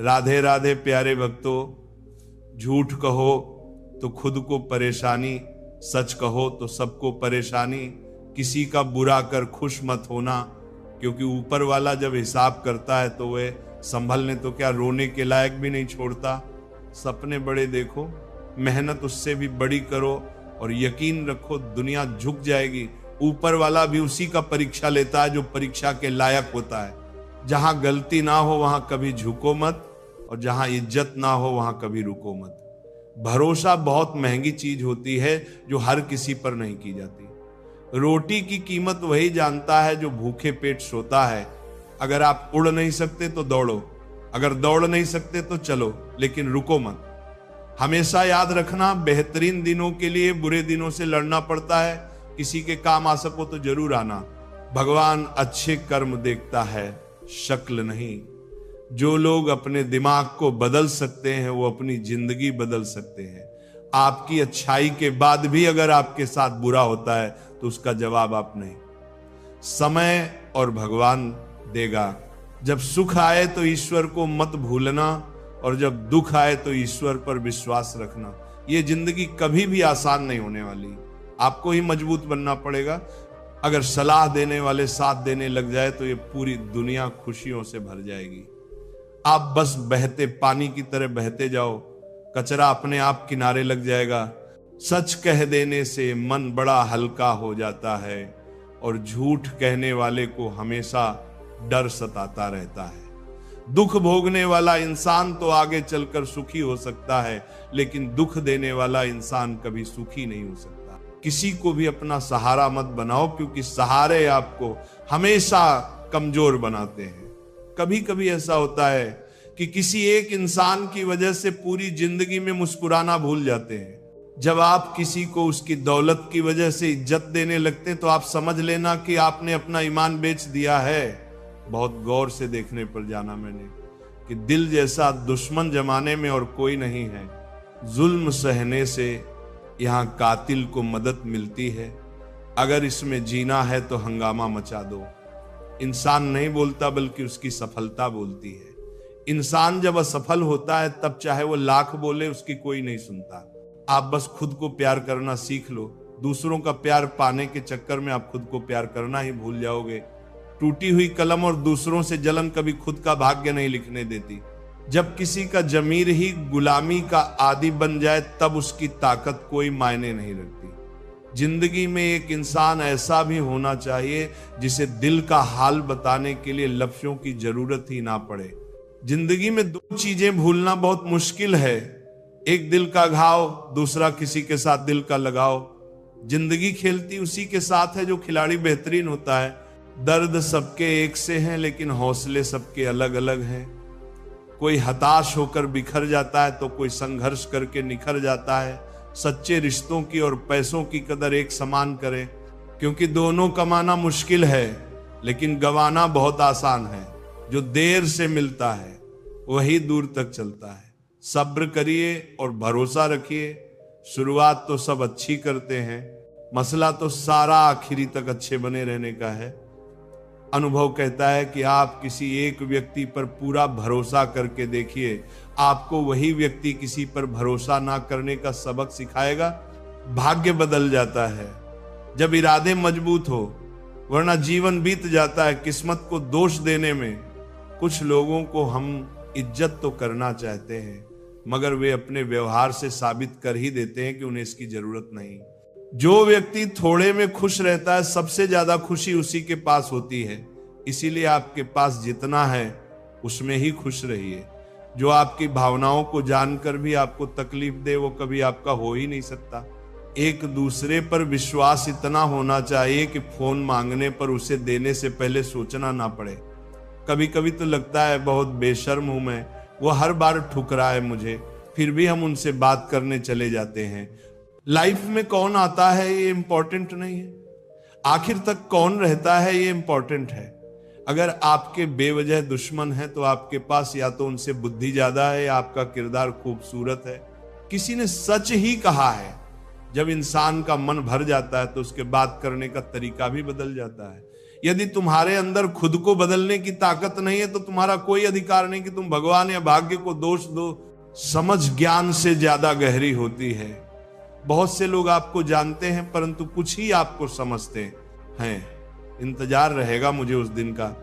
राधे राधे प्यारे भक्तों, झूठ कहो तो खुद को परेशानी, सच कहो तो सबको परेशानी। किसी का बुरा कर खुश मत होना, क्योंकि ऊपर वाला जब हिसाब करता है तो वह संभलने तो क्या रोने के लायक भी नहीं छोड़ता। सपने बड़े देखो, मेहनत उससे भी बड़ी करो और यकीन रखो दुनिया झुक जाएगी। ऊपर वाला भी उसी का परीक्षा लेता है जो परीक्षा के लायक होता है। जहां गलती ना हो वहां कभी झुको मत, और जहां इज्जत ना हो वहां कभी रुको मत। भरोसा बहुत महंगी चीज होती है जो हर किसी पर नहीं की जाती। रोटी की कीमत वही जानता है जो भूखे पेट सोता है। अगर आप उड़ नहीं सकते तो दौड़ो, अगर दौड़ नहीं सकते तो चलो, लेकिन रुको मत। हमेशा याद रखना, बेहतरीन दिनों के लिए बुरे दिनों से लड़ना पड़ता है। किसी के काम आ सको तो जरूर आना। भगवान अच्छे कर्म देखता है, शक्ल नहीं। जो लोग अपने दिमाग को बदल सकते हैं वो अपनी जिंदगी बदल सकते हैं। आपकी अच्छाई के बाद भी अगर आपके साथ बुरा होता है तो उसका जवाब आप नहीं, समय और भगवान देगा। जब सुख आए तो ईश्वर को मत भूलना, और जब दुख आए तो ईश्वर पर विश्वास रखना। ये जिंदगी कभी भी आसान नहीं होने वाली, आपको ही मजबूत बनना पड़ेगा। अगर सलाह देने वाले साथ देने लग जाए तो ये पूरी दुनिया खुशियों से भर जाएगी। आप बस बहते पानी की तरह बहते जाओ, कचरा अपने आप किनारे लग जाएगा। सच कह देने से मन बड़ा हल्का हो जाता है, और झूठ कहने वाले को हमेशा डर सताता रहता है। दुख भोगने वाला इंसान तो आगे चलकर सुखी हो सकता है, लेकिन दुख देने वाला इंसान कभी सुखी नहीं हो सकता। किसी को भी अपना सहारा मत बनाओ, क्योंकि सहारे आपको हमेशा कमजोर बनाते हैं। कभी कभी ऐसा होता है कि किसी एक इंसान की वजह से पूरी जिंदगी में मुस्कुराना भूल जाते हैं। जब आप किसी को उसकी दौलत की वजह से इज्जत देने लगते हैं तो आप समझ लेना कि आपने अपना ईमान बेच दिया है। बहुत गौर से देखने पर जाना मैंने कि दिल जैसा दुश्मन जमाने में और कोई नहीं है। जुल्म सहने से यहाँ कातिल को मदद मिलती है। अगर इसमें जीना है तो हंगामा मचा दो। इंसान नहीं बोलता बल्कि उसकी सफलता बोलती है। इंसान जब असफल होता है तब चाहे वो लाख बोले उसकी कोई नहीं सुनता। आप बस खुद को प्यार करना सीख लो। दूसरों का प्यार पाने के चक्कर में आप खुद को प्यार करना ही भूल जाओगे। टूटी हुई कलम और दूसरों से जलन कभी खुद का भाग्य नहीं लिखने देती। जब किसी का जमीर ही गुलामी का आदी बन जाए तब उसकी ताकत कोई मायने नहीं रखती। जिंदगी में एक इंसान ऐसा भी होना चाहिए जिसे दिल का हाल बताने के लिए लफ्जों की जरूरत ही ना पड़े। जिंदगी में दो चीजें भूलना बहुत मुश्किल है, एक दिल का घाव, दूसरा किसी के साथ दिल का लगाव। जिंदगी खेलती उसी के साथ है जो खिलाड़ी बेहतरीन होता है। दर्द सबके एक से हैं लेकिन हौसले सबके अलग अलग हैं। कोई हताश होकर बिखर जाता है तो कोई संघर्ष करके निखर जाता है। सच्चे रिश्तों की और पैसों की कदर एक समान करें, क्योंकि दोनों कमाना मुश्किल है लेकिन गंवाना बहुत आसान है। जो देर से मिलता है वही दूर तक चलता है। सब्र करिए और भरोसा रखिए। शुरुआत तो सब अच्छी करते हैं, मसला तो सारा आखिरी तक अच्छे बने रहने का है। अनुभव कहता है कि आप किसी एक व्यक्ति पर पूरा भरोसा करके देखिए, आपको वही व्यक्ति किसी पर भरोसा ना करने का सबक सिखाएगा। भाग्य बदल जाता है जब इरादे मजबूत हो, वरना जीवन बीत जाता है किस्मत को दोष देने में। कुछ लोगों को हम इज्जत तो करना चाहते हैं मगर वे अपने व्यवहार से साबित कर ही देते हैं कि उन्हें इसकी जरूरत नहीं। जो व्यक्ति थोड़े में खुश रहता है सबसे ज्यादा खुशी उसी के पास होती है। इसीलिए आपके पास जितना है उसमें ही खुश रहिए। जो आपकी भावनाओं को जानकर भी आपको तकलीफ दे वो कभी आपका हो ही नहीं सकता। एक दूसरे पर विश्वास इतना होना चाहिए कि फोन मांगने पर उसे देने से पहले सोचना ना पड़े। कभी कभी तो लगता है बहुत बेशर्म हूं मैं, वो हर बार ठुकराए मुझे, फिर भी हम उनसे बात करने चले जाते हैं। लाइफ में कौन आता है ये इंपॉर्टेंट नहीं है, आखिर तक कौन रहता है ये इंपॉर्टेंट है। अगर आपके बेवजह दुश्मन है तो आपके पास या तो उनसे बुद्धि ज्यादा है या आपका किरदार खूबसूरत है। किसी ने सच ही कहा है, जब इंसान का मन भर जाता है तो उसके बात करने का तरीका भी बदल जाता है। यदि तुम्हारे अंदर खुद को बदलने की ताकत नहीं है तो तुम्हारा कोई अधिकार नहीं कि तुम भगवान या भाग्य को दोष दो। समझ ज्ञान से ज्यादा गहरी होती है। बहुत से लोग आपको जानते हैं परंतु कुछ ही आपको समझते हैं। इंतजार रहेगा मुझे उस दिन का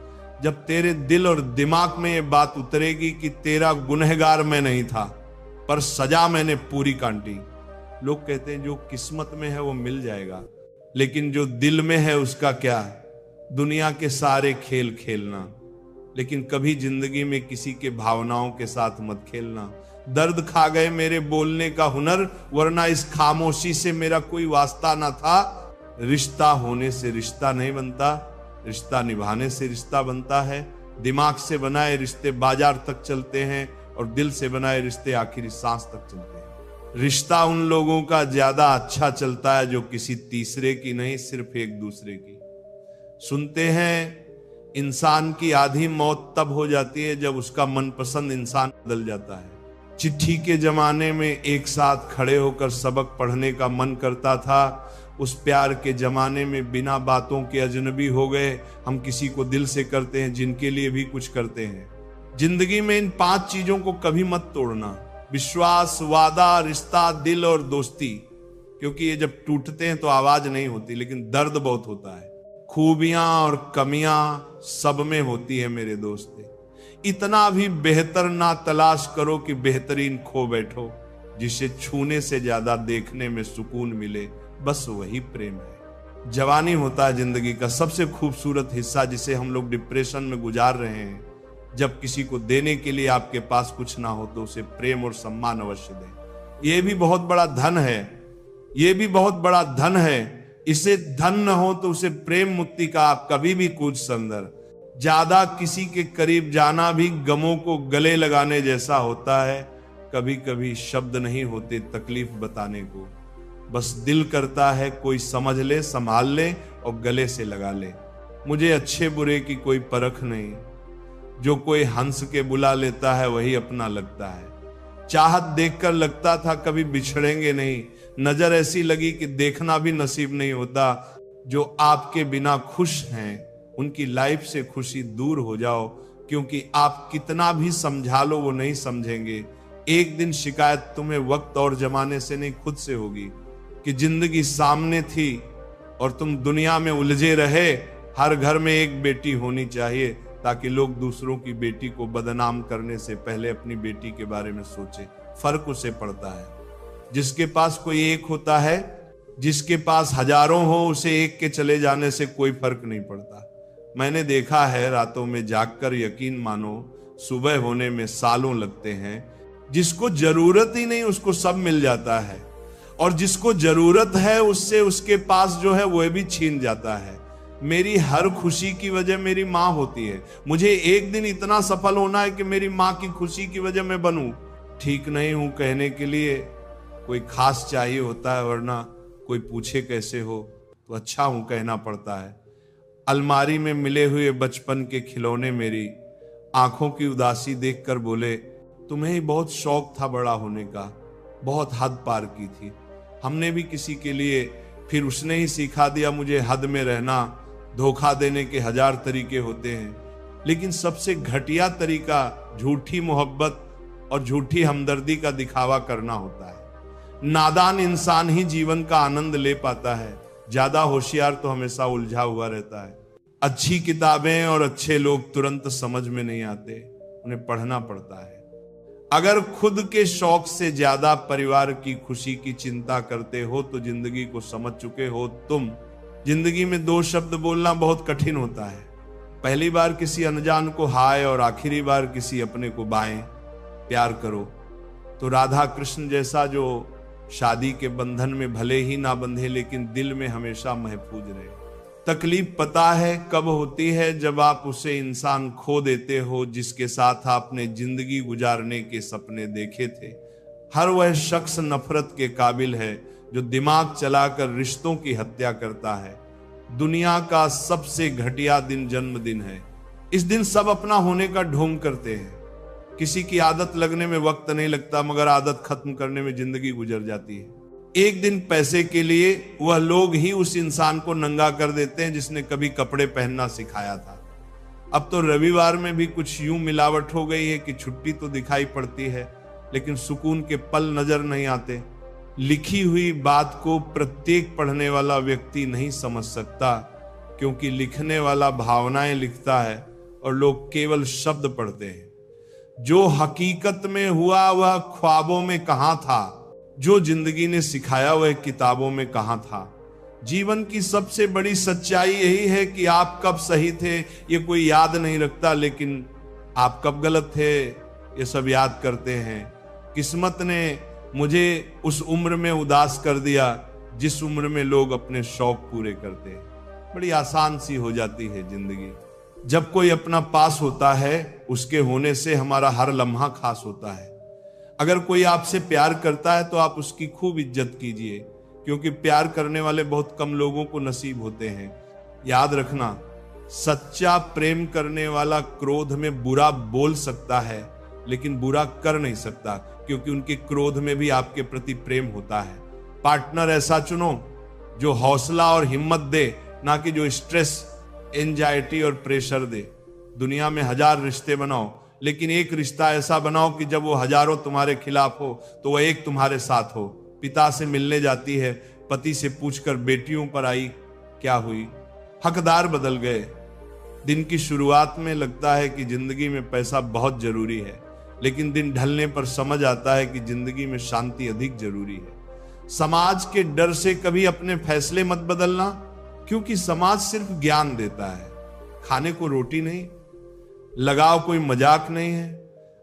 जब तेरे दिल और दिमाग में ये बात उतरेगी कि तेरा गुनहगार मैं नहीं था पर सजा मैंने पूरी काटी। लोग कहते हैं जो किस्मत में है वो मिल जाएगा, लेकिन जो दिल में है उसका क्या? दुनिया के सारे खेल खेलना, लेकिन कभी जिंदगी में किसी के भावनाओं के साथ मत खेलना। दर्द खा गए मेरे बोलने का हुनर, वरना इस खामोशी से मेरा कोई वास्ता ना था। रिश्ता होने से रिश्ता नहीं बनता, रिश्ता निभाने से रिश्ता बनता है। दिमाग से बनाए रिश्ते बाजार तक चलते हैं और दिल से बनाए रिश्ते आखिरी सांस तक चलते हैं। रिश्ता उन लोगों का ज्यादा अच्छा चलता है जो किसी तीसरे की नहीं, सिर्फ एक दूसरे की। सुनते हैं इंसान की आधी मौत तब हो जाती है जब उसका मनपसंद इंसान बदल जाता है। चिट्ठी के जमाने में एक साथ खड़े होकर सबक पढ़ने का मन करता था, उस प्यार के जमाने में बिना बातों के अजनबी हो गए। हम किसी को दिल से करते हैं, जिनके लिए भी कुछ करते हैं। जिंदगी में इन 5 चीजों को कभी मत तोड़ना: विश्वास, वादा, रिश्ता, दिल और दोस्ती। क्योंकि ये जब टूटते हैं तो आवाज नहीं होती, लेकिन दर्द बहुत होता है। खूबियां और कमियां सब में होती है मेरे दोस्त। इतना भी बेहतर ना तलाश करो कि बेहतरीन खो बैठो। जिसे छूने से ज्यादा देखने में सुकून मिले, बस वही प्रेम है। जवानी होता है जिंदगी का सबसे खूबसूरत हिस्सा, जिसे हम लोग डिप्रेशन में गुजार रहे हैं। जब किसी को देने के लिए आपके पास कुछ ना हो तो उसे प्रेम और सम्मान अवश्य दें। यह भी बहुत बड़ा धन है, यह भी बहुत बड़ा धन है। इसे धन न हो तो उसे प्रेम मुक्ति का आप कभी भी कूद संदर। ज्यादा किसी के करीब जाना भी गमों को गले लगाने जैसा होता है। कभी कभी शब्द नहीं होते तकलीफ बताने को, बस दिल करता है कोई समझ ले, संभाल ले और गले से लगा ले। मुझे अच्छे बुरे की कोई परख नहीं, जो कोई हंस के बुला लेता है वही अपना लगता है। चाहत देखकर लगता था कभी बिछड़ेंगे नहीं, नजर ऐसी लगी कि देखना भी नसीब नहीं होता। जो आपके बिना खुश हैं उनकी लाइफ से खुशी दूर हो जाओ, क्योंकि आप कितना भी समझा लो वो नहीं समझेंगे। एक दिन शिकायत तुम्हें वक्त और जमाने से नहीं खुद से होगी कि जिंदगी सामने थी और तुम दुनिया में उलझे रहे। हर घर में एक बेटी होनी चाहिए ताकि लोग दूसरों की बेटी को बदनाम करने से पहले अपनी बेटी के बारे में सोचे। फर्क उसे पड़ता है जिसके पास कोई एक होता है, जिसके पास हजारों हो उसे एक के चले जाने से कोई फर्क नहीं पड़ता। मैंने देखा है रातों में जागकर यकीन मानो सुबह होने में सालों लगते हैं। जिसको जरूरत ही नहीं उसको सब मिल जाता है, और जिसको जरूरत है उससे उसके पास जो है वह भी छीन जाता है। मेरी हर खुशी की वजह मेरी माँ होती है। मुझे एक दिन इतना सफल होना है कि मेरी माँ की खुशी की वजह मैं बनूं। ठीक नहीं हूं कहने के लिए कोई खास चाहिए होता है, वरना कोई पूछे कैसे हो तो अच्छा हूं कहना पड़ता है। अलमारी में मिले हुए बचपन के खिलौने मेरी आंखों की उदासी देखकर बोले, तुम्हें ही बहुत शौक था बड़ा होने का, बहुत हद पार की थी। हमने भी किसी के लिए, फिर उसने ही सिखा दिया मुझे हद में रहना। धोखा देने के 1000 तरीके होते हैं, लेकिन सबसे घटिया तरीका झूठी मोहब्बत और झूठी हमदर्दी का दिखावा करना होता है। नादान इंसान ही जीवन का आनंद ले पाता है, ज्यादा होशियार तो हमेशा उलझा हुआ रहता है। अच्छी किताबें और अच्छे लोग तुरंत समझ में नहीं आते, उन्हें पढ़ना पड़ता है। अगर खुद के शौक से ज्यादा परिवार की खुशी की चिंता करते हो तो जिंदगी को समझ चुके हो तुम। जिंदगी में 2 शब्द बोलना बहुत कठिन होता है। पहली बार किसी अनजान को हाय और आखिरी बार किसी अपने को बाएं। प्यार करो तो राधा कृष्ण जैसा जो शादी के बंधन में भले ही ना बंधे लेकिन दिल में हमेशा महफूज रहे। तकलीफ पता है कब होती है, जब आप उसे इंसान खो देते हो जिसके साथ आपने जिंदगी गुजारने के सपने देखे थे। हर वह शख्स नफरत के काबिल है जो दिमाग चलाकर रिश्तों की हत्या करता है। दुनिया का सबसे घटिया दिन जन्मदिन है। इस दिन सब अपना होने का ढोंग करते हैं। किसी की आदत लगने में वक्त नहीं लगता, मगर आदत खत्म करने में जिंदगी गुजर जाती है। एक दिन पैसे के लिए वह लोग ही उस इंसान को नंगा कर देते हैं जिसने कभी कपड़े पहनना सिखाया था। अब तो रविवार में भी कुछ यूं मिलावट हो गई है कि छुट्टी तो दिखाई पड़ती है लेकिन सुकून के पल नजर नहीं आते। लिखी हुई बात को प्रत्येक पढ़ने वाला व्यक्ति नहीं समझ सकता, क्योंकि लिखने वाला भावनाएं लिखता है और लोग केवल शब्द पढ़ते हैं। जो हकीकत में हुआ वह ख्वाबों में कहां था, जो जिंदगी ने सिखाया वह किताबों में कहां था। जीवन की सबसे बड़ी सच्चाई यही है कि आप कब सही थे ये कोई याद नहीं रखता, लेकिन आप कब गलत थे ये सब याद करते हैं। किस्मत ने मुझे उस उम्र में उदास कर दिया जिस उम्र में लोग अपने शौक पूरे करते हैं। बड़ी आसान सी हो जाती है जिंदगी। जब कोई अपना पास होता है उसके होने से हमारा हर लम्हा खास होता है। अगर कोई आपसे प्यार करता है तो आप उसकी खूब इज्जत कीजिए, क्योंकि प्यार करने वाले बहुत कम लोगों को नसीब होते हैं। याद रखना, सच्चा प्रेम करने वाला क्रोध में बुरा बोल सकता है लेकिन बुरा कर नहीं सकता, क्योंकि उनके क्रोध में भी आपके प्रति प्रेम होता है। पार्टनर ऐसा चुनो जो हौसला और हिम्मत दे, ना कि जो स्ट्रेस, एंजाइटी और प्रेशर दे। दुनिया में 1000 रिश्ते बनाओ, लेकिन एक रिश्ता ऐसा बनाओ कि जब वो हजारों तुम्हारे खिलाफ हो तो वह एक तुम्हारे साथ हो। पिता से मिलने जाती है, पति से पूछकर बेटियों पर आई क्या हुई, हकदार बदल गए। दिन की शुरुआत में लगता है कि जिंदगी में पैसा बहुत जरूरी है, लेकिन दिन ढलने पर समझ आता है कि जिंदगी में शांति अधिक जरूरी है। समाज के डर से कभी अपने फैसले मत बदलना, क्योंकि समाज सिर्फ ज्ञान देता है, खाने को रोटी नहीं। लगाव कोई मजाक नहीं है।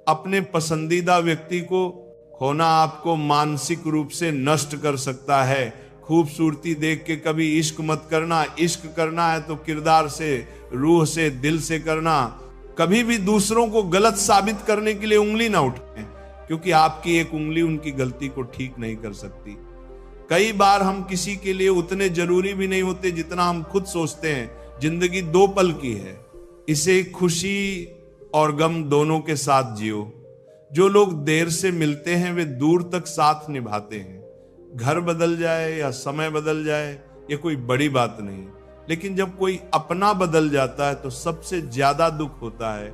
अपने पसंदीदा व्यक्ति को खोना आपको मानसिक रूप से नष्ट कर सकता है। खूबसूरती देख के कभी इश्क मत करना। इश्क करना है तो किरदार से, रूह से, दिल से करना। कभी भी दूसरों को गलत साबित करने के लिए उंगली ना उठाएं, क्योंकि आपकी एक उंगली उनकी गलती को ठीक नहीं कर सकती। कई बार हम किसी के लिए उतने जरूरी भी नहीं होते जितना हम खुद सोचते हैं। जिंदगी 2 पल की है, इसे खुशी और गम दोनों के साथ जियो। जो लोग देर से मिलते हैं वे दूर तक साथ निभाते हैं। घर बदल जाए या समय बदल जाए ये कोई बड़ी बात नहीं, लेकिन जब कोई अपना बदल जाता है तो सबसे ज्यादा दुख होता है।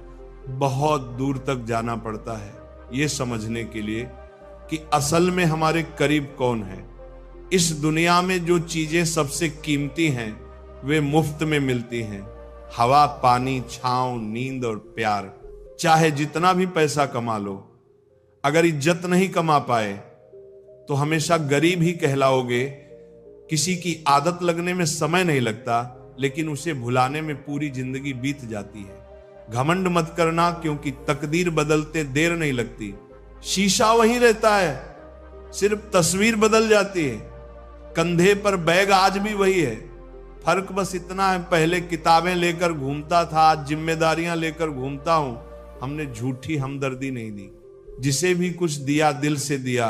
बहुत दूर तक जाना पड़ता है ये समझने के लिए कि असल में हमारे करीब कौन है। इस दुनिया में जो चीजें सबसे कीमती हैं वे मुफ्त में मिलती हैं। हवा, पानी, छांव, नींद और प्यार। चाहे जितना भी पैसा कमा लो, अगर इज्जत नहीं कमा पाए तो हमेशा गरीब ही कहलाओगे। किसी की आदत लगने में समय नहीं लगता, लेकिन उसे भुलाने में पूरी जिंदगी बीत जाती है। घमंड मत करना, क्योंकि तकदीर बदलते देर नहीं लगती। शीशा वहीं रहता है, सिर्फ तस्वीर बदल जाती है। कंधे पर बैग आज भी वही है, फर्क बस इतना है, पहले किताबें लेकर घूमता था, आज जिम्मेदारियां लेकर घूमता हूं। हमने झूठी हमदर्दी नहीं दी। जिसे भी कुछ दिया दिल से दिया।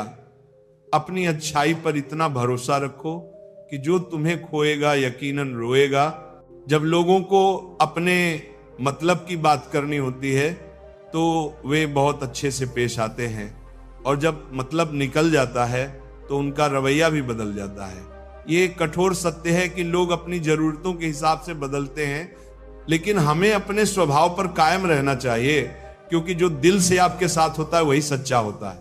अपनी अच्छाई पर इतना भरोसा रखो कि जो तुम्हें खोएगा यकीनन रोएगा। जब लोगों को अपने मतलब की बात करनी होती है तो वे बहुत अच्छे से पेश आते हैं, और जब मतलब निकल जाता है तो उनका रवैया भी बदल जाता है। ये कठोर सत्य है कि लोग अपनी जरूरतों के हिसाब से बदलते हैं, लेकिन हमें अपने स्वभाव पर कायम रहना चाहिए, क्योंकि जो दिल से आपके साथ होता है वही सच्चा होता है।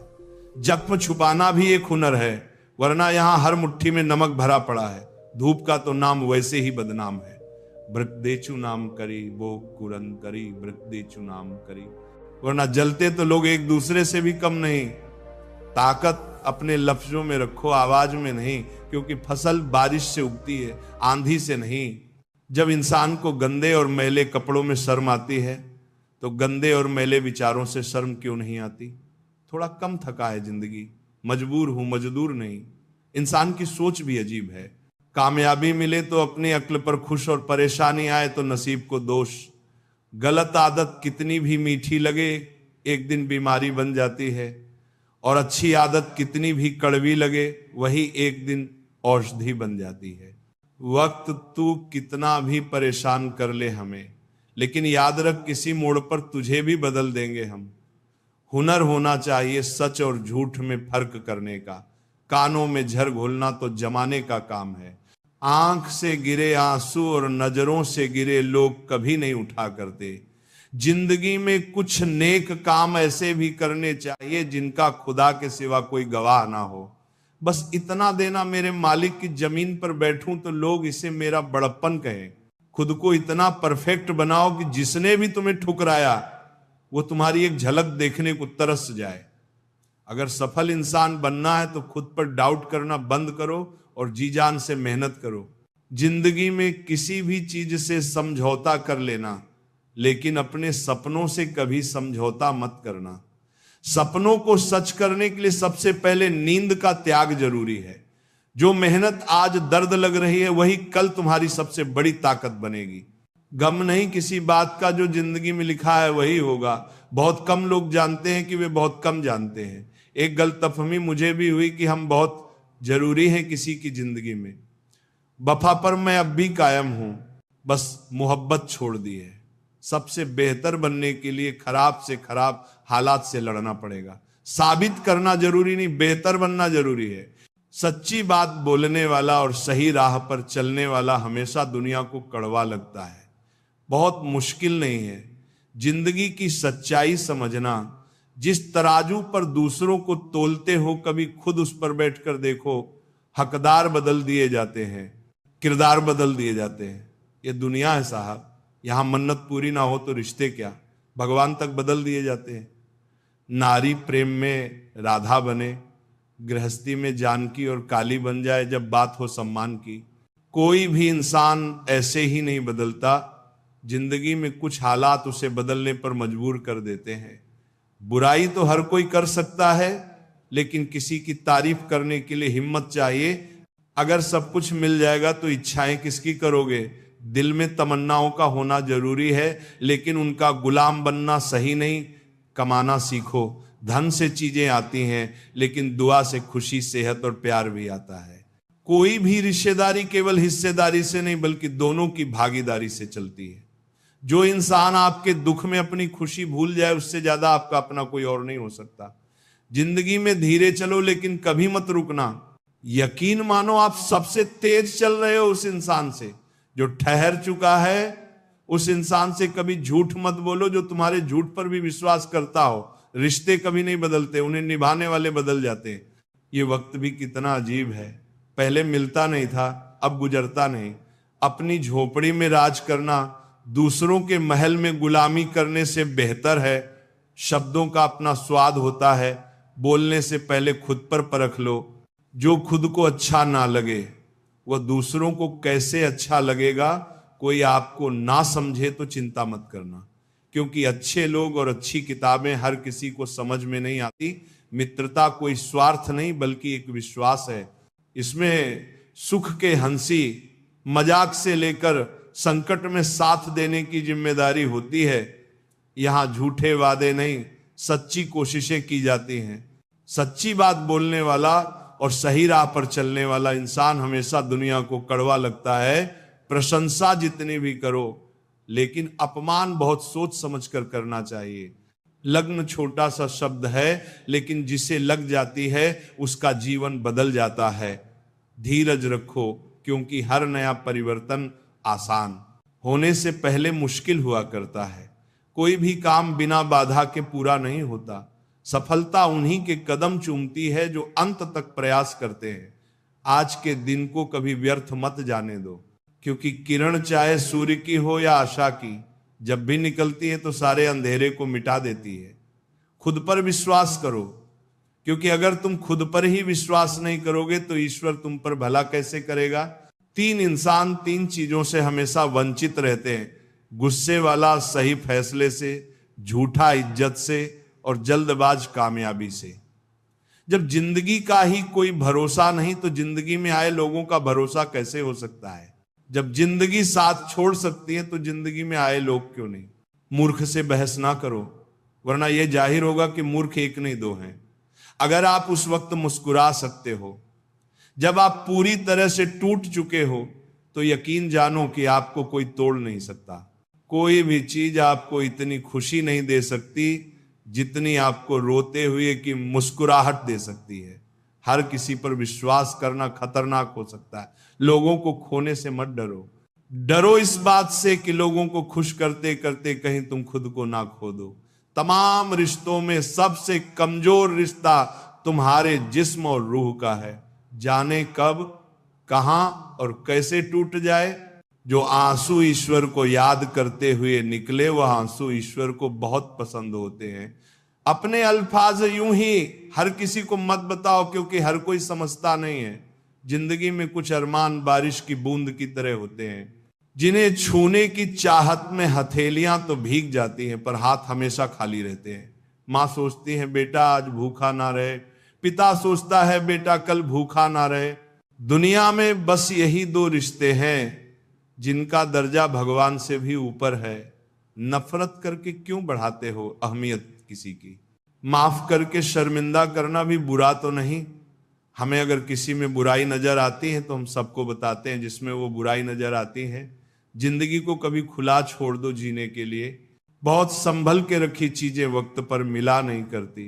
जख्म छुपाना भी एक हुनर है, वरना यहां हर मुट्ठी में नमक भरा पड़ा है। धूप का तो नाम वैसे ही बदनाम है। ब्रतदेचु नाम करी वो कुरन करी, ब्रतदेचु नाम करी। वरना जलते तो लोग एक दूसरे से भी कम नहीं। ताकत अपने लफ्जों में रखो, आवाज में नहीं, क्योंकि फसल बारिश से उगती है, आंधी से नहीं। जब इंसान को गंदे और मैले कपड़ों में शर्म आती है तो गंदे और मैले विचारों से शर्म क्यों नहीं आती। थोड़ा कम थका है जिंदगी, मजबूर हूं, मजदूर नहीं। इंसान की सोच भी अजीब है। कामयाबी मिले तो अपनी अक्ल पर खुश, और परेशानी आए तो नसीब को दोष। गलत आदत कितनी भी मीठी लगे एक दिन बीमारी बन जाती है, और अच्छी आदत कितनी भी कड़वी लगे वही एक दिन औषधि बन जाती है। वक्त तू कितना भी परेशान कर ले हमें, लेकिन याद रख किसी मोड़ पर तुझे भी बदल देंगे हम। हुनर होना चाहिए सच और झूठ में फर्क करने का। कानों में झर घोलना तो जमाने का काम है। आंख से गिरे आंसू और नजरों से गिरे लोग कभी नहीं उठा करते। जिंदगी में कुछ नेक काम ऐसे भी करने चाहिए जिनका खुदा के सिवा कोई गवाह ना हो। बस इतना देना, मेरे मालिक की जमीन पर बैठूं तो लोग इसे मेरा बड़प्पन कहें। खुद को इतना परफेक्ट बनाओ कि जिसने भी तुम्हें ठुकराया वो तुम्हारी एक झलक देखने को तरस जाए। अगर सफल इंसान बनना है तो खुद पर डाउट करना बंद करो और जी जान से मेहनत करो। जिंदगी में किसी भी चीज से समझौता कर लेना, लेकिन अपने सपनों से कभी समझौता मत करना। सपनों को सच करने के लिए सबसे पहले नींद का त्याग जरूरी है। जो मेहनत आज दर्द लग रही है वही कल तुम्हारी सबसे बड़ी ताकत बनेगी। गम नहीं किसी बात का, जो जिंदगी में लिखा है वही होगा। बहुत कम लोग जानते हैं कि वे बहुत कम जानते हैं। एक गलतफहमी मुझे भी हुई कि हम बहुत जरूरी हैं किसी की जिंदगी में। वफा पर मैं अब भी कायम हूं, बस मोहब्बत छोड़ दी है। सबसे बेहतर बनने के लिए खराब से खराब हालात से लड़ना पड़ेगा। साबित करना जरूरी नहीं, बेहतर बनना जरूरी है। सच्ची बात बोलने वाला और सही राह पर चलने वाला हमेशा दुनिया को कड़वा लगता है। बहुत मुश्किल नहीं है जिंदगी की सच्चाई समझना। जिस तराजू पर दूसरों को तोलते हो, कभी खुद उस पर बैठकर देखो। हकदार बदल दिए जाते हैं, किरदार बदल दिए जाते हैं। ये दुनिया है साहब, यहां मन्नत पूरी ना हो तो रिश्ते क्या, भगवान तक बदल दिए जाते हैं। नारी प्रेम में राधा बने, गृहस्थी में जानकी और काली बन जाए जब बात हो सम्मान की। कोई भी इंसान ऐसे ही नहीं बदलता। जिंदगी में कुछ हालात उसे बदलने पर मजबूर कर देते हैं। बुराई तो हर कोई कर सकता है, लेकिन किसी की तारीफ करने के लिए हिम्मत चाहिए। अगर सब कुछ मिल जाएगा तो इच्छाएं किसकी करोगे। दिल में तमन्नाओं का होना जरूरी है, लेकिन उनका गुलाम बनना सही नहीं। कमाना सीखो। धन से चीजें आती हैं, लेकिन दुआ से खुशी, सेहत और प्यार भी आता है। कोई भी रिश्तेदारी केवल हिस्सेदारी से नहीं बल्कि दोनों की भागीदारी से चलती है। जो इंसान आपके दुख में अपनी खुशी भूल जाए, उससे ज्यादा आपका अपना कोई और नहीं हो सकता। जिंदगी में धीरे चलो, लेकिन कभी मत रुकना। यकीन मानो आप सबसे तेज चल रहे हो उस इंसान से जो ठहर चुका है। उस इंसान से कभी झूठ मत बोलो जो तुम्हारे झूठ पर भी विश्वास करता हो। रिश्ते कभी नहीं बदलते, उन्हें निभाने वाले बदल जाते हैं। ये वक्त भी कितना अजीब है, पहले मिलता नहीं था, अब गुजरता नहीं। अपनी झोपड़ी में राज करना दूसरों के महल में गुलामी करने से बेहतर है। शब्दों का अपना स्वाद होता है, बोलने से पहले खुद पर परख लो। जो खुद को अच्छा ना लगे वह दूसरों को कैसे अच्छा लगेगा। कोई आपको ना समझे तो चिंता मत करना, क्योंकि अच्छे लोग और अच्छी किताबें हर किसी को समझ में नहीं आती। मित्रता कोई स्वार्थ नहीं बल्कि एक विश्वास है। इसमें सुख के हंसी, मजाक से लेकर संकट में साथ देने की जिम्मेदारी होती है। यहां झूठे वादे नहीं, सच्ची कोशिशें की जाती हैं। सच्ची बात बोलने वाला और सही राह पर चलने वाला इंसान हमेशा दुनिया को कड़वा लगता है। प्रशंसा जितनी भी करो, लेकिन अपमान बहुत सोच समझकर करना चाहिए। लग्न छोटा सा शब्द है, लेकिन जिसे लग जाती है उसका जीवन बदल जाता है। धीरज रखो, क्योंकि हर नया परिवर्तन आसान होने से पहले मुश्किल हुआ करता है। कोई भी काम बिना बाधा के पूरा नहीं होता। सफलता उन्हीं के कदम चूमती है जो अंत तक प्रयास करते हैं। आज के दिन को कभी व्यर्थ मत जाने दो, क्योंकि किरण चाहे सूर्य की हो या आशा की, जब भी निकलती है तो सारे अंधेरे को मिटा देती है। खुद पर विश्वास करो, क्योंकि अगर तुम खुद पर ही विश्वास नहीं करोगे तो ईश्वर तुम पर भला कैसे करेगा। 3 इंसान 3 चीजों से हमेशा वंचित रहते हैं: गुस्से वाला सही फैसले से, झूठा इज्जत से, और जल्दबाज कामयाबी से। जब जिंदगी का ही कोई भरोसा नहीं तो जिंदगी में आए लोगों का भरोसा कैसे हो सकता है। जब जिंदगी साथ छोड़ सकती है तो जिंदगी में आए लोग क्यों नहीं। मूर्ख से बहस ना करो, वरना यह जाहिर होगा कि मूर्ख एक नहीं दो हैं। अगर आप उस वक्त मुस्कुरा सकते हो जब आप पूरी तरह से टूट चुके हो, तो यकीन जानो कि आपको कोई तोड़ नहीं सकता। कोई भी चीज आपको इतनी खुशी नहीं दे सकती जितनी आपको रोते हुए की मुस्कुराहट दे सकती है। हर किसी पर विश्वास करना खतरनाक हो सकता है। लोगों को खोने से मत डरो, डरो इस बात से कि लोगों को खुश करते करते कहीं तुम खुद को ना खो दो। तमाम रिश्तों में सबसे कमजोर रिश्ता तुम्हारे जिस्म और रूह का है। जाने कब, कहां और कैसे टूट जाए। जो आंसू ईश्वर को याद करते हुए निकले, वह आंसू ईश्वर को बहुत पसंद होते हैं। अपने अल्फाज यूं ही हर किसी को मत बताओ, क्योंकि हर कोई समझता नहीं है। जिंदगी में कुछ अरमान बारिश की बूंद की तरह होते हैं, जिन्हें छूने की चाहत में हथेलियां तो भीग जाती हैं, पर हाथ हमेशा खाली रहते हैं। माँ सोचती है बेटा आज भूखा ना रहे, पिता सोचता है बेटा कल भूखा ना रहे। दुनिया में बस यही दो रिश्ते हैं जिनका दर्जा भगवान से भी ऊपर है। नफरत करके क्यों बढ़ाते हो अहमियत किसी की। माफ करके शर्मिंदा करना भी बुरा तो नहीं। हमें अगर किसी में बुराई नजर आती है तो हम सबको बताते हैं जिसमें वो बुराई नजर आती है। जिंदगी को कभी खुला छोड़ दो जीने के लिए। बहुत संभल के रखी चीजें वक्त पर मिला नहीं करती।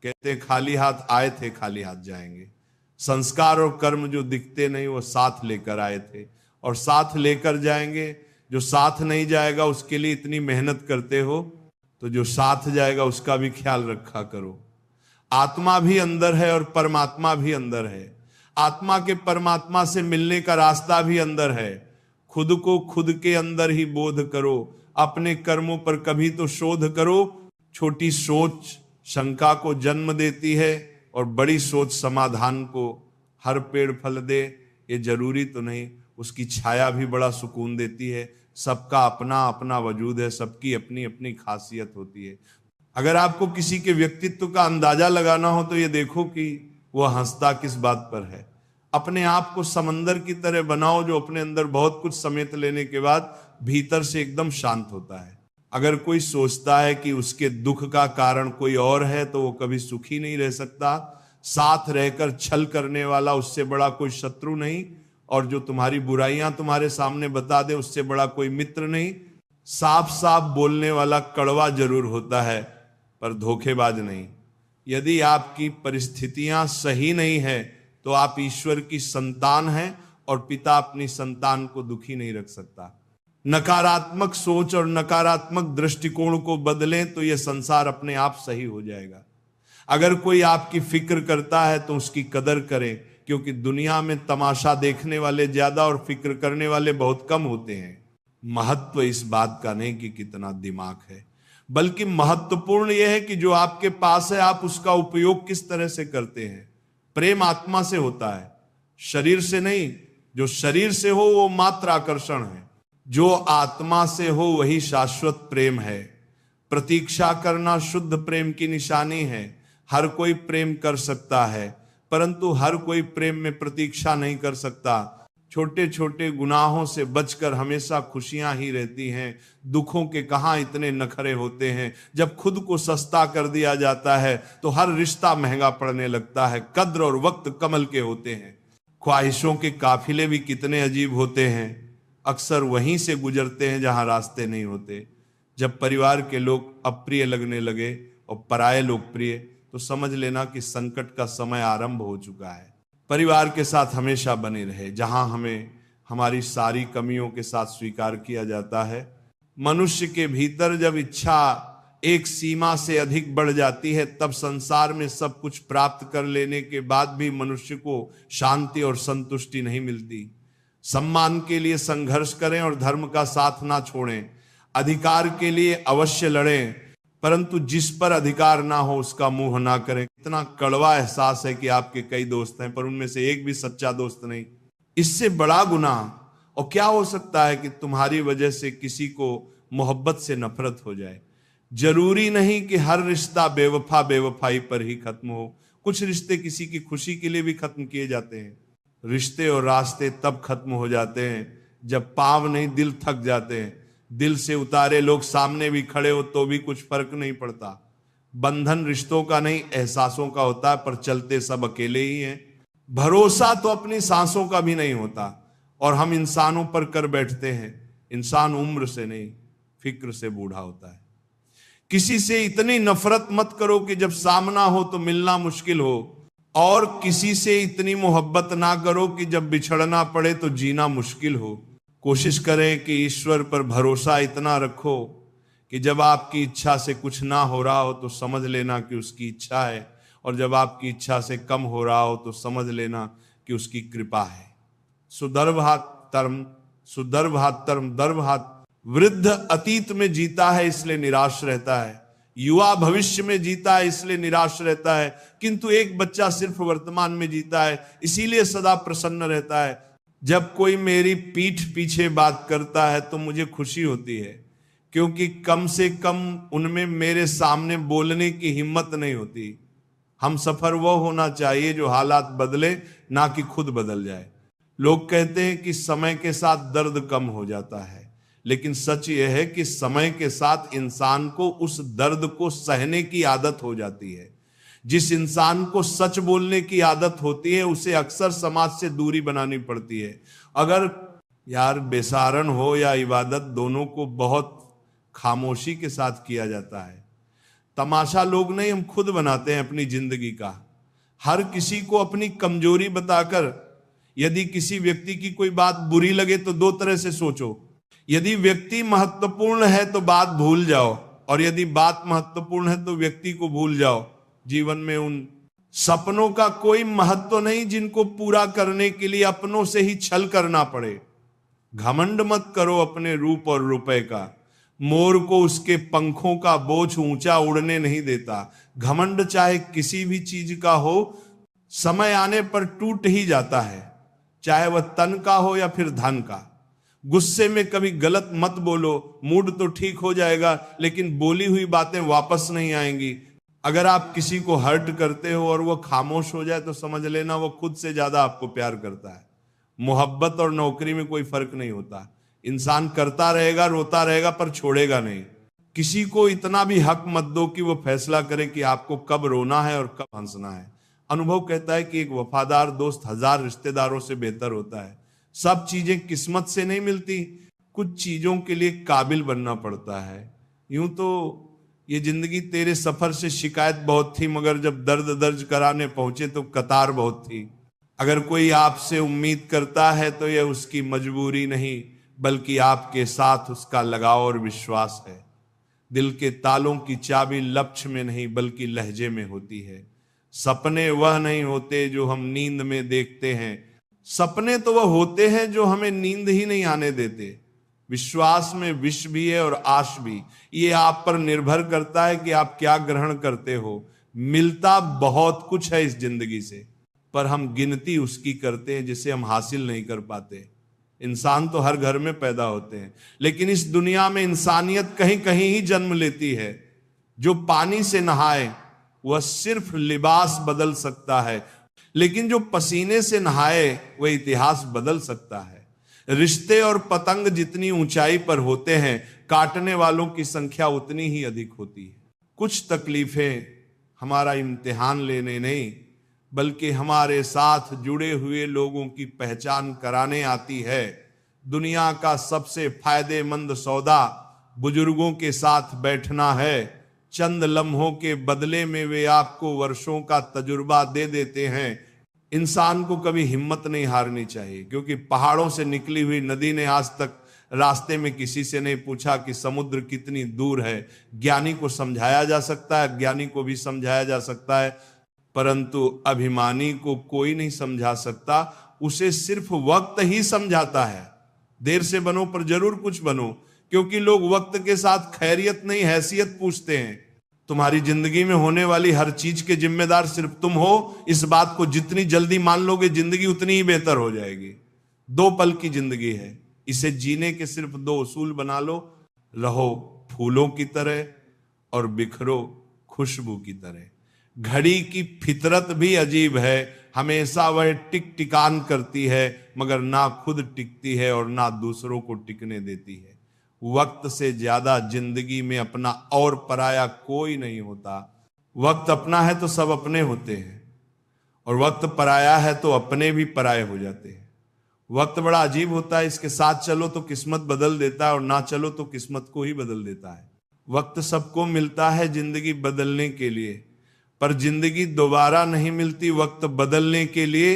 कहते खाली हाथ आए थे खाली हाथ जाएंगे। संस्कार और कर्म जो दिखते नहीं वो साथ लेकर आए थे और साथ लेकर जाएंगे। जो साथ नहीं जाएगा उसके लिए इतनी मेहनत करते हो, तो जो साथ जाएगा उसका भी ख्याल रखा करो। आत्मा भी अंदर है और परमात्मा भी अंदर है। आत्मा के परमात्मा से मिलने का रास्ता भी अंदर है। खुद को खुद के अंदर ही बोध करो। अपने कर्मों पर कभी तो शोध करो। छोटी सोच शंका को जन्म देती है और बड़ी सोच समाधान को। हर पेड़ फल दे ये जरूरी तो नहीं, उसकी छाया भी बड़ा सुकून देती है। सबका अपना अपना वजूद है, सबकी अपनी अपनी खासियत होती है। अगर आपको किसी के व्यक्तित्व का अंदाजा लगाना हो तो ये देखो कि वह हंसता किस बात पर है। अपने आप को समंदर की तरह बनाओ जो अपने अंदर बहुत कुछ समेट लेने के बाद भीतर से एकदम शांत होता है। अगर कोई सोचता है कि उसके दुख का कारण कोई और है तो वो कभी सुखी नहीं रह सकता। साथ रहकर छल करने वाला उससे बड़ा कोई शत्रु नहीं, और जो तुम्हारी बुराइयां तुम्हारे सामने बता दे उससे बड़ा कोई मित्र नहीं। साफ साफ बोलने वाला कड़वा जरूर होता है पर धोखेबाज नहीं। यदि आपकी परिस्थितियां सही नहीं है तो आप ईश्वर की संतान हैं और पिता अपनी संतान को दुखी नहीं रख सकता। नकारात्मक सोच और नकारात्मक दृष्टिकोण को बदलें तो यह संसार अपने आप सही हो जाएगा। अगर कोई आपकी फिक्र करता है तो उसकी कदर करें, क्योंकि दुनिया में तमाशा देखने वाले ज्यादा और फिक्र करने वाले बहुत कम होते हैं। महत्व इस बात का नहीं कि कितना दिमाग है, बल्कि महत्वपूर्ण यह है कि जो आपके पास है आप उसका उपयोग किस तरह से करते हैं। प्रेम आत्मा से होता है, शरीर से नहीं। जो शरीर से हो वो मात्र आकर्षण है, जो आत्मा से हो वही शाश्वत प्रेम है। प्रतीक्षा करना शुद्ध प्रेम की निशानी है। हर कोई प्रेम कर सकता है, परंतु हर कोई प्रेम में प्रतीक्षा नहीं कर सकता। छोटे छोटे गुनाहों से बचकर हमेशा खुशियां ही रहती हैं। दुखों के कहां इतने नखरे होते हैं। जब खुद को सस्ता कर दिया जाता है तो हर रिश्ता महंगा पड़ने लगता है। कद्र और वक्त कमल के होते हैं। ख्वाहिशों के काफिले भी कितने अजीब होते हैं, अक्सर वहीं से गुजरते हैं जहां रास्ते नहीं होते। जब परिवार के लोग अप्रिय लगने लगे और पराये लोग प्रिय, तो समझ लेना कि संकट का समय आरंभ हो चुका है। परिवार के साथ हमेशा बने रहे, जहां हमें हमारी सारी कमियों के साथ स्वीकार किया जाता है। मनुष्य के भीतर जब इच्छा एक सीमा से अधिक बढ़ जाती है, तब संसार में सब कुछ प्राप्त कर लेने के बाद भी मनुष्य को शांति और संतुष्टि नहीं मिलती। सम्मान के लिए संघर्ष करें और धर्म का साथ ना छोड़ें। अधिकार के लिए अवश्य लड़ें, परंतु जिस पर अधिकार ना हो उसका मुंह ना करें। इतना कड़वा एहसास है कि आपके कई दोस्त हैं पर उनमें से एक भी सच्चा दोस्त नहीं। इससे बड़ा गुनाह और क्या हो सकता है कि तुम्हारी वजह से किसी को मोहब्बत से नफरत हो जाए। जरूरी नहीं कि हर रिश्ता बेवफा बेवफाई पर ही खत्म हो। कुछ रिश्ते किसी की खुशी के लिए भी खत्म किए जाते हैं। रिश्ते और रास्ते तब खत्म हो जाते हैं जब पांव नहीं दिल थक जाते हैं। दिल से उतारे लोग सामने भी खड़े हो तो भी कुछ फर्क नहीं पड़ता। बंधन रिश्तों का नहीं एहसासों का होता है, पर चलते सब अकेले ही हैं। भरोसा तो अपनी सांसों का भी नहीं होता और हम इंसानों पर कर बैठते हैं। इंसान उम्र से नहीं फिक्र से बूढ़ा होता है। किसी से इतनी नफरत मत करो कि जब सामना हो तो मिलना मुश्किल हो। और किसी से इतनी मोहब्बत ना करो कि जब बिछड़ना पड़े तो जीना मुश्किल हो। कोशिश करें कि ईश्वर पर भरोसा इतना रखो कि जब आपकी इच्छा से कुछ ना हो रहा हो तो समझ लेना कि उसकी इच्छा है, और जब आपकी इच्छा से कम हो रहा हो तो समझ लेना कि उसकी कृपा है। सुदर्भातरम दर्भात। वृद्ध अतीत में जीता है इसलिए निराश रहता है, युवा भविष्य में जीता है इसलिए निराश रहता है, किंतु एक बच्चा सिर्फ वर्तमान में जीता है इसीलिए सदा प्रसन्न रहता है। जब कोई मेरी पीठ पीछे बात करता है तो मुझे खुशी होती है, क्योंकि कम से कम उनमें मेरे सामने बोलने की हिम्मत नहीं होती। हम सफर वो होना चाहिए जो हालात बदले, ना कि खुद बदल जाए। लोग कहते हैं कि समय के साथ दर्द कम हो जाता है, लेकिन सच यह है कि समय के साथ इंसान को उस दर्द को सहने की आदत हो जाती है। जिस इंसान को सच बोलने की आदत होती है उसे अक्सर समाज से दूरी बनानी पड़ती है। अगर यार बेसारन हो या इबादत, दोनों को बहुत खामोशी के साथ किया जाता है। तमाशा लोग नहीं, हम खुद बनाते हैं अपनी जिंदगी का। हर किसी को अपनी कमजोरी बताकर, यदि किसी व्यक्ति की कोई बात बुरी लगे तो दो तरह से सोचो। यदि व्यक्ति महत्वपूर्ण है तो बात भूल जाओ, और यदि बात महत्वपूर्ण है तो व्यक्ति को भूल जाओ। जीवन में उन सपनों का कोई महत्व नहीं जिनको पूरा करने के लिए अपनों से ही छल करना पड़े। घमंड मत करो अपने रूप और रुपए का। मोर को उसके पंखों का बोझ ऊंचा उड़ने नहीं देता। घमंड चाहे किसी भी चीज का हो, समय आने पर टूट ही जाता है, चाहे वह तन का हो या फिर धन का। गुस्से में कभी गलत मत बोलो, मूड तो ठीक हो जाएगा लेकिन बोली हुई बातें वापस नहीं आएंगी। अगर आप किसी को हर्ट करते हो और वो खामोश हो जाए तो समझ लेना वो खुद से ज्यादा आपको प्यार करता है। मोहब्बत और नौकरी में कोई फर्क नहीं होता। इंसान करता रहेगा, रोता रहेगा, पर छोड़ेगा नहीं। किसी को इतना भी हक मत दो कि वो फैसला करे कि आपको कब रोना है और कब हंसना है। अनुभव कहता है कि एक वफादार दोस्त 1000 रिश्तेदारों से बेहतर होता है। सब चीजें किस्मत से नहीं मिलती, कुछ चीजों के लिए काबिल बनना पड़ता है। यूं तो ये जिंदगी तेरे सफर से शिकायत बहुत थी, मगर जब दर्द दर्ज कराने पहुंचे तो कतार बहुत थी। अगर कोई आपसे उम्मीद करता है तो यह उसकी मजबूरी नहीं, बल्कि आपके साथ उसका लगाव और विश्वास है। दिल के तालों की चाबी लक्ष्य में नहीं बल्कि लहजे में होती है। सपने वह नहीं होते जो हम नींद में देखते हैं, सपने तो वह होते हैं जो हमें नींद ही नहीं आने देते। विश्वास में विष भी है और आश भी। ये आप पर निर्भर करता है कि आप क्या ग्रहण करते हो। मिलता बहुत कुछ है इस जिंदगी से, पर हम गिनती उसकी करते हैं जिसे हम हासिल नहीं कर पाते। इंसान तो हर घर में पैदा होते हैं, लेकिन इस दुनिया में इंसानियत कहीं कहीं ही जन्म लेती है। जो पानी से नहाए वह सिर्फ लिबास बदल सकता है, लेकिन जो पसीने से नहाए वह इतिहास बदल सकता है। रिश्ते और पतंग जितनी ऊंचाई पर होते हैं, काटने वालों की संख्या उतनी ही अधिक होती है। कुछ तकलीफें हमारा इम्तिहान लेने नहीं बल्कि हमारे साथ जुड़े हुए लोगों की पहचान कराने आती है। दुनिया का सबसे फायदेमंद सौदा बुजुर्गों के साथ बैठना है। चंद लम्हों के बदले में वे आपको वर्षों का तजुर्बा दे देते हैं। इंसान को कभी हिम्मत नहीं हारनी चाहिए, क्योंकि पहाड़ों से निकली हुई नदी ने आज तक रास्ते में किसी से नहीं पूछा कि समुद्र कितनी दूर है। ज्ञानी को समझाया जा सकता है, ज्ञानी को भी समझाया जा सकता है, परंतु अभिमानी को कोई नहीं समझा सकता। उसे सिर्फ वक्त ही समझाता है। देर से बनो पर जरूर कुछ बनो, क्योंकि लोग वक्त के साथ खैरियत नहीं हैसियत पूछते हैं। तुम्हारी जिंदगी में होने वाली हर चीज के जिम्मेदार सिर्फ तुम हो। इस बात को जितनी जल्दी मान लोगे जिंदगी उतनी ही बेहतर हो जाएगी। 2 पल की जिंदगी है, इसे जीने के सिर्फ 2 उसूल बना लो। रहो फूलों की तरह और बिखरो खुशबू की तरह। घड़ी की फितरत भी अजीब है, हमेशा वह टिक टिकान करती है, मगर ना खुद टिकती है और ना दूसरों को टिकने देती है। वक्त से ज्यादा जिंदगी में अपना और पराया कोई नहीं होता। वक्त अपना है तो सब अपने होते हैं, और वक्त पराया है तो अपने भी पराये हो जाते हैं। वक्त बड़ा अजीब होता है, इसके साथ चलो तो किस्मत बदल देता है और ना चलो तो किस्मत को ही बदल देता है। वक्त सबको मिलता है जिंदगी बदलने के लिए, पर जिंदगी दोबारा नहीं मिलती वक्त बदलने के लिए।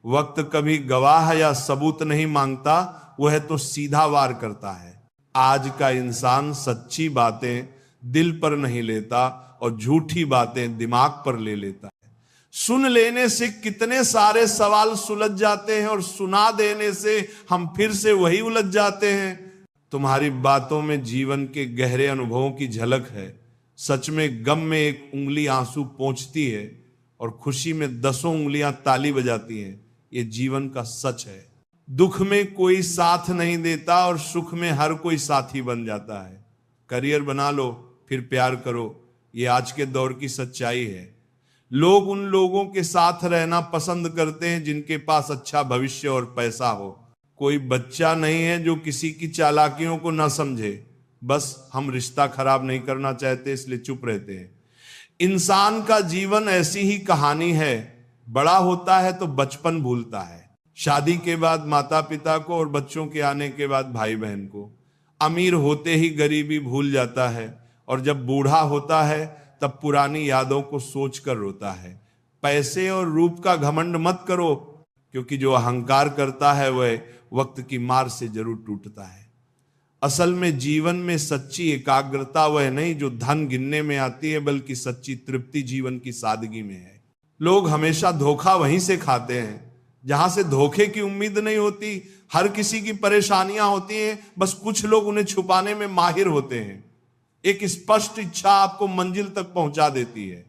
वक्त कभी गवाह या सबूत नहीं मांगता, वह तो सीधा वार करता है। आज का इंसान सच्ची बातें दिल पर नहीं लेता और झूठी बातें दिमाग पर ले लेता है। सुन लेने से कितने सारे सवाल सुलझ जाते हैं और सुना देने से हम फिर से वही उलझ जाते हैं। तुम्हारी बातों में जीवन के गहरे अनुभवों की झलक है। सच में गम में एक उंगली आंसू पोंछती है और खुशी में 10 उंगलियां ताली बजाती हैं। ये जीवन का सच है। दुख में कोई साथ नहीं देता और सुख में हर कोई साथी बन जाता है। करियर बना लो फिर प्यार करो, ये आज के दौर की सच्चाई है। लोग उन लोगों के साथ रहना पसंद करते हैं जिनके पास अच्छा भविष्य और पैसा हो। कोई बच्चा नहीं है जो किसी की चालाकियों को ना समझे। बस हम रिश्ता खराब नहीं करना चाहते इसलिए चुप रहते हैं। इंसान का जीवन ऐसी ही कहानी है। बड़ा होता है तो बचपन भूलता है, शादी के बाद माता पिता को और बच्चों के आने के बाद भाई बहन को। अमीर होते ही गरीबी भूल जाता है और जब बूढ़ा होता है तब पुरानी यादों को सोचकर रोता है। पैसे और रूप का घमंड मत करो, क्योंकि जो अहंकार करता है वह वक्त की मार से जरूर टूटता है। असल में जीवन में सच्ची एकाग्रता वह नहीं जो धन गिनने में आती है, बल्कि सच्ची तृप्ति जीवन की सादगी में है। लोग हमेशा धोखा वहीं से खाते हैं जहां से धोखे की उम्मीद नहीं होती। हर किसी की परेशानियां होती हैं, बस कुछ लोग उन्हें छुपाने में माहिर होते हैं। एक स्पष्ट इच्छा आपको मंजिल तक पहुंचा देती है।